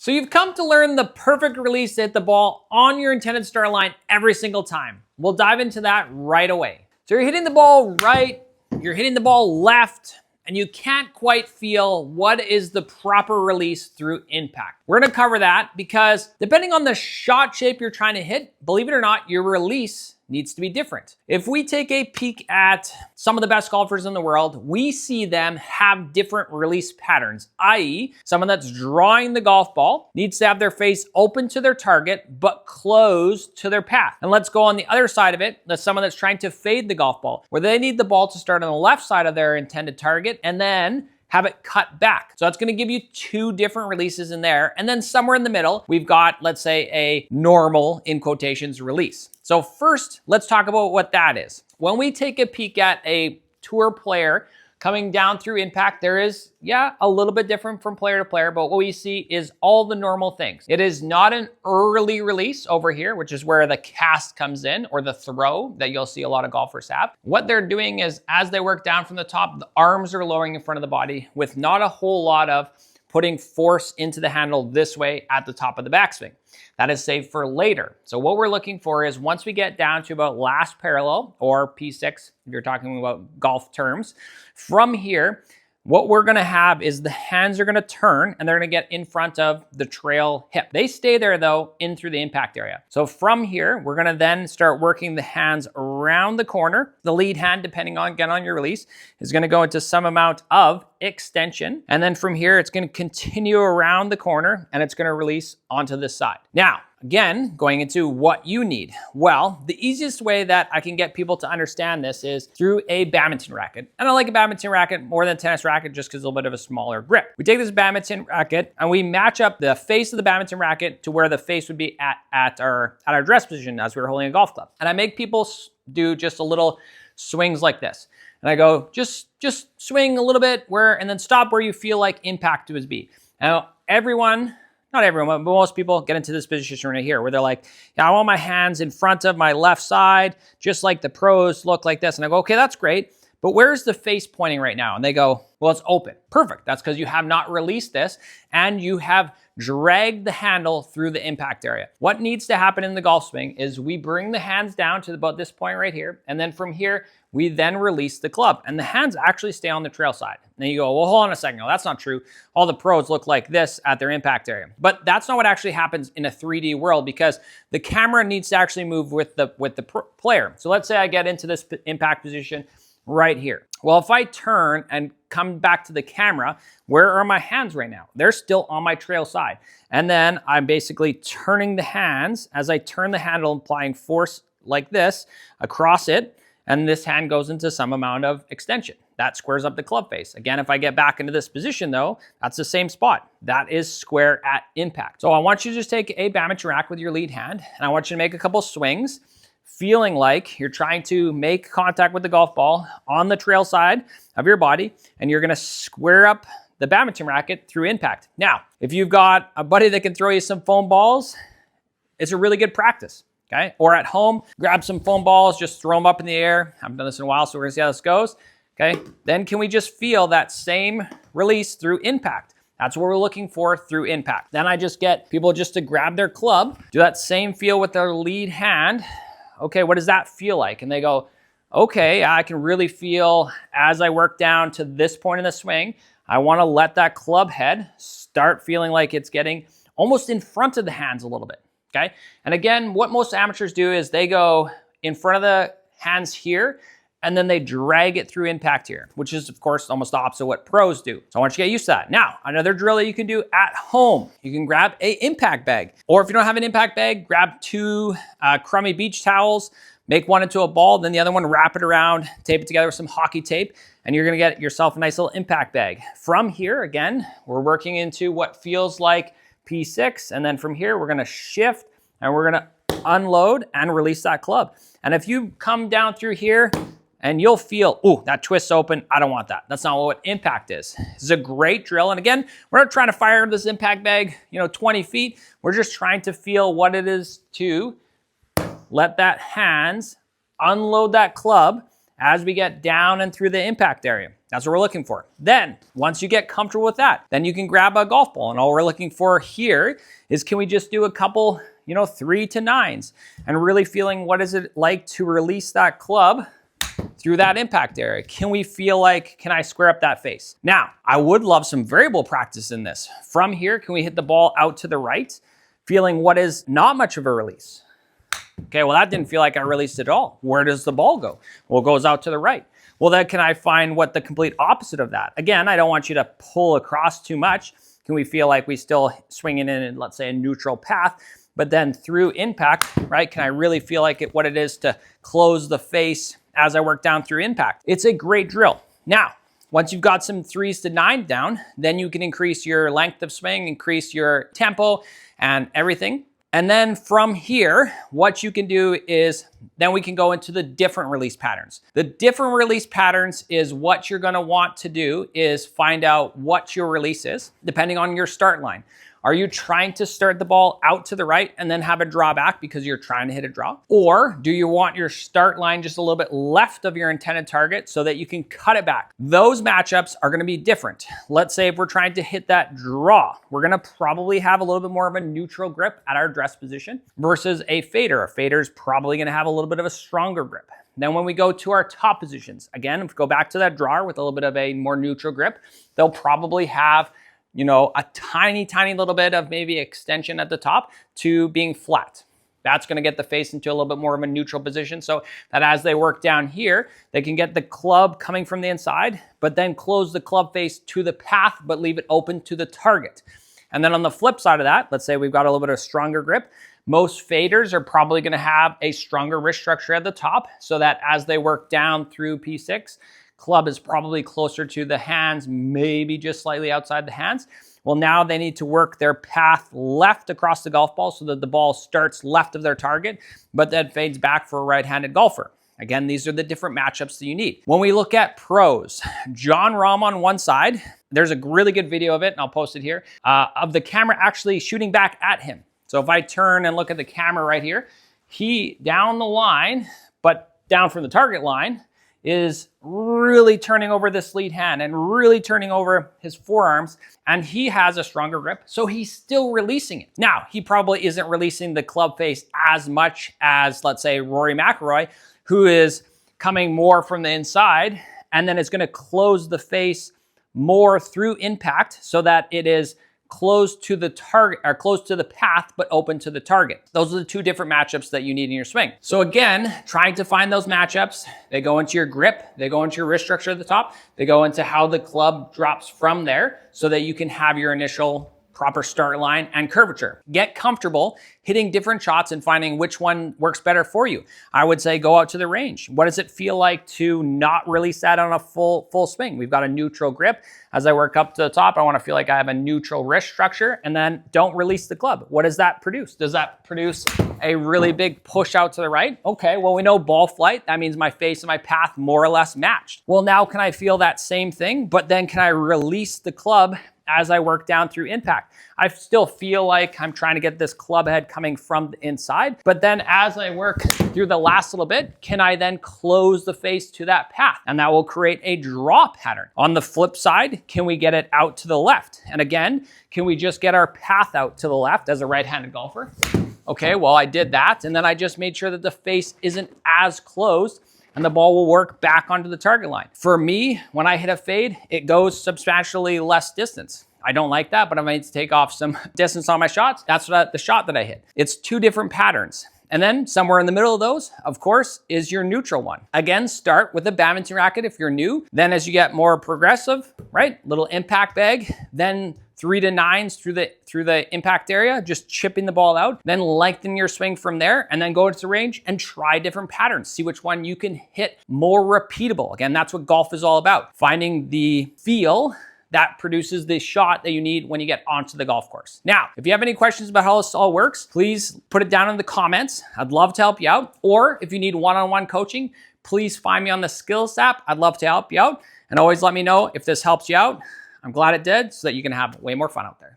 So you've come to learn the perfect release to hit the ball on your intended start line every single time. We'll dive into that right away. So you're hitting the ball right, you're hitting the ball left, and you can't quite feel what is the proper release through impact. We're gonna cover that because depending on the shot shape you're trying to hit, believe it or not, your release needs to be different. If we take a peek at some of the best golfers in the world, we see them have different release patterns, i.e. someone that's drawing the golf ball needs to have their face open to their target, but closed to their path. And let's go on the other side of it. That's someone that's trying to fade the golf ball, where they need the ball to start on the left side of their intended target and then have it cut back. So that's gonna give you two different releases in there. And then somewhere in the middle, we've got, let's say, a normal, in quotations, release. So first, let's talk about what that is. When we take a peek at a tour player coming down through impact, there is, a little bit different from player to player, but what we see is all the normal things. It is not an early release over here, which is where the cast comes in, or the throw that you'll see a lot of golfers have. What they're doing is, as they work down from the top, the arms are lowering in front of the body with not a whole lot of putting force into the handle this way at the top of the backswing. That is saved for later. So what we're looking for is once we get down to about last parallel, or P6, if you're talking about golf terms, from here, what we're gonna have is the hands are gonna turn and they're gonna get in front of the trail hip. They stay there though, in through the impact area. So from here, we're gonna then start working the hands around the corner. The lead hand, depending on, again, on your release, is gonna go into some amount of extension. And then from here, it's gonna continue around the corner and it's gonna release onto this side. Now, again, going into what you need. Well, the easiest way that I can get people to understand this is through a badminton racket. And I like a badminton racket more than a tennis racket just because it's a little bit of a smaller grip. We take this badminton racket and we match up the face of the badminton racket to where the face would be at our dress position as we were holding a golf club. And I make people do just a little swings like this. And I go, just swing a little bit and then stop where you feel like impact would be. Now, not everyone, but most people get into this position right here where they're like, I want my hands in front of my left side, just like the pros look like this. And I go, okay, that's great. But where's the face pointing right now? And they go, well, it's open. Perfect. That's because you have not released this and you have dragged the handle through the impact area. What needs to happen in the golf swing is we bring the hands down to about this point right here. And then from here, we then release the club and the hands actually stay on the trail side. And you go, well, hold on a second. No, that's not true. All the pros look like this at their impact area. But that's not what actually happens in a 3D world because the camera needs to actually move with the player. So let's say I get into this impact position right here. Well, if I turn and come back to the camera, where are my hands right now? They're still on my trail side. And then I'm basically turning the hands. As I turn the handle, applying force like this across it, and this hand goes into some amount of extension. That squares up the club face. Again, if I get back into this position though, that's the same spot. That is square at impact. So I want you to just take a badminton rack with your lead hand, and I want you to make a couple swings, feeling like you're trying to make contact with the golf ball on the trail side of your body, and you're gonna square up the badminton racket through impact. Now, if you've got a buddy that can throw you some foam balls, it's a really good practice. Okay, or at home, grab some foam balls, just throw them up in the air. I haven't done this in a while, so we're gonna see how this goes. Okay, then can we just feel that same release through impact? That's what we're looking for through impact. Then I just get people just to grab their club, do that same feel with their lead hand. Okay, what does that feel like? And they go, okay, I can really feel as I work down to this point in the swing, I wanna let that club head start feeling like it's getting almost in front of the hands a little bit. Okay, and again, what most amateurs do is they go in front of the hands here, and then they drag it through impact here, which is, of course, almost the opposite of what pros do. So I want you to get used to that. Now, another drill that you can do at home, you can grab an impact bag. Or if you don't have an impact bag, grab two crummy beach towels, make one into a ball, then the other one, wrap it around, tape it together with some hockey tape, and you're gonna get yourself a nice little impact bag. From here, again, we're working into what feels like P6, and then from here, we're gonna shift and we're gonna unload and release that club. And if you come down through here and you'll feel, ooh, that twist's open, I don't want that. That's not what impact is. This is a great drill. And again, we're not trying to fire this impact bag, 20 feet. We're just trying to feel what it is to let that hands unload that club as we get down and through the impact area. That's what we're looking for. Then, once you get comfortable with that, then you can grab a golf ball. And all we're looking for here is, can we just do a couple, 3 to 9s and really feeling what is it like to release that club through that impact area? Can we feel like, can I square up that face? Now, I would love some variable practice in this. From here, can we hit the ball out to the right, feeling what is not much of a release? Okay, well, that didn't feel like I released at all. Where does the ball go? Well, it goes out to the right. Well, then can I find what the complete opposite of that? Again, I don't want you to pull across too much. Can we feel like we still swinging in, let's say, a neutral path, but then through impact, right? Can I really feel like what it is to close the face as I work down through impact? It's a great drill. Now, once you've got some 3s to 9 down, then you can increase your length of swing, increase your tempo and everything. And then from here, what you can do is, then we can go into the different release patterns. The different release patterns is what you're gonna want to do is find out what your release is, depending on your start line. Are you trying to start the ball out to the right and then have a draw back because you're trying to hit a draw? Or do you want your start line just a little bit left of your intended target so that you can cut it back? Those matchups are gonna be different. Let's say if we're trying to hit that draw, we're gonna probably have a little bit more of a neutral grip at our dress position versus a fader. A fader is probably gonna have a little bit of a stronger grip. Then when we go to our top positions, again, if we go back to that drawer with a little bit of a more neutral grip, they'll probably have a tiny, tiny little bit of maybe extension at the top to being flat. That's gonna get the face into a little bit more of a neutral position so that as they work down here, they can get the club coming from the inside, but then close the club face to the path, but leave it open to the target. And then on the flip side of that, let's say we've got a little bit of stronger grip. Most faders are probably gonna have a stronger wrist structure at the top so that as they work down through P6, club is probably closer to the hands, maybe just slightly outside the hands. Well, now they need to work their path left across the golf ball so that the ball starts left of their target, but then fades back for a right-handed golfer. Again, these are the different matchups that you need. When we look at pros, Jon Rahm on one side, there's a really good video of it, and I'll post it here, of the camera actually shooting back at him. So if I turn and look at the camera right here, he down the line, but down from the target line, is really turning over this lead hand and really turning over his forearms, and he has a stronger grip, so he's still releasing it. Now, he probably isn't releasing the club face as much as, let's say, Rory McIlroy, who is coming more from the inside, and then it's gonna close the face more through impact so that it is close to the target, or close to the path, but open to the target. Those are the two different matchups that you need in your swing. So again, trying to find those matchups, they go into your grip, they go into your wrist structure at the top, they go into how the club drops from there so that you can have your initial proper start line and curvature. Get comfortable hitting different shots and finding which one works better for you. I would say go out to the range. What does it feel like to not release that on a full swing? We've got a neutral grip. As I work up to the top, I want to feel like I have a neutral wrist structure, and then don't release the club. What does that produce? Does that produce a really big push out to the right? Okay, well, we know ball flight. That means my face and my path more or less matched. Well, now can I feel that same thing, but then can I release the club as I work down through impact? I still feel like I'm trying to get this club head coming from the inside, but then as I work through the last little bit, can I then close the face to that path? And that will create a draw pattern. On the flip side, can we get it out to the left? And again, can we just get our path out to the left as a right-handed golfer? Okay, well, I did that, and then I just made sure that the face isn't as closed, and the ball will work back onto the target line. For me, when I hit a fade, it goes substantially less distance. I don't like that, but I need to take off some distance on my shots. That's the shot that I hit. It's two different patterns. And then somewhere in the middle of those, of course, is your neutral one. Again, start with a badminton racket if you're new. Then as you get more progressive, right? Little impact bag, then 3 to 9s through the impact area, just chipping the ball out, then lengthen your swing from there, and then go into the range and try different patterns. See which one you can hit more repeatable. Again, that's what golf is all about. Finding the feel that produces the shot that you need when you get onto the golf course. Now, if you have any questions about how this all works, please put it down in the comments. I'd love to help you out. Or if you need one-on-one coaching, please find me on the Skills app. I'd love to help you out. And always let me know if this helps you out. I'm glad it did, so that you can have way more fun out there.